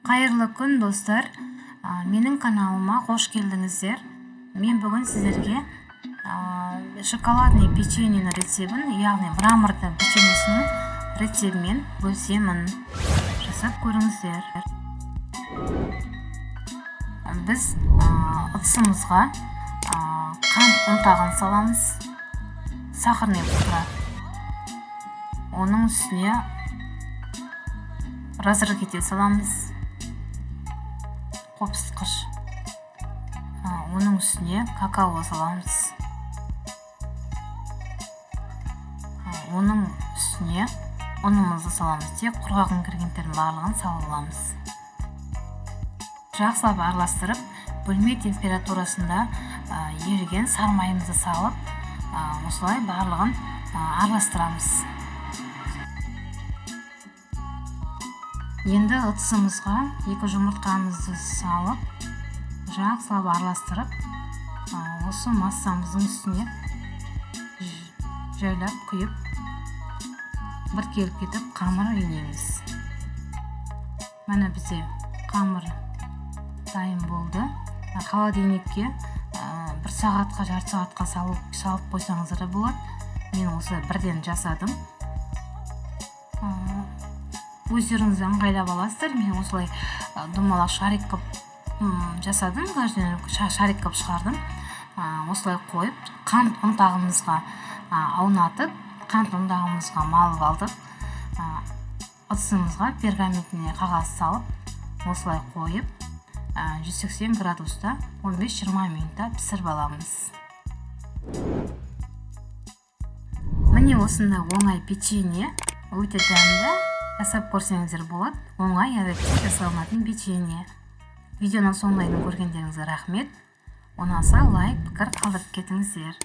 Қайырлы күн достар, менің каналыма қош келдіңіздер. Мен бүгін сіздерге шоколадный печеньенің рецебін, яғни мраморды печеньесінің рецебімен бөлісемін. Жасап көріңіздер. Біз ыдысымызға қант ұнтағын саламыз, сахарный пудра. Оның үстіне разрыхитель саламыз, қопсытқыш. Оның үстіне какао саламыз. Оның үстіне ұнымызды саламыз. Тек құрғақ ингредиенттердің барлығын салып аламыз. Жақсылап араластырып, бөлме температурасында еріген сары майымызды салып, осылай барлығын араластырамыз. Енді ыдысымызға 2 жұмыртқамызды салып, жақсылап араластырып, осы массамыздың үстіне жайлап құйып, біркеліп кетіп қамыр үйнеміз. Мәні бізде қамыр дайын болды. Холодильникке 1 сағатқа, жарты сағатқа салып қойсаңыздар да болады. Мен осы бірден жасадым. Өздеріңіз ыңғайлап аласыздар. Мен осылай домалақ шарик қып жасадым, шарик қып шығардым. Осылай қойып, қант ұнтағымызға аунатып, қант ұнтағымызға малып алдық. Ыдысымызға пергаментіне қағаз салып, осылай қойып, 180 градуста 15-20 минутта пісіріп аламыз. Міне осында оңай печенье, өте дәмді. Жасап көрсеңіздер болады. Оңай әдетте жасалынатын печенье. Видеоның соңына дейін көргендеріңізге рахмет. Ұнаса лайк, пікір қалдырып кетіңіздер.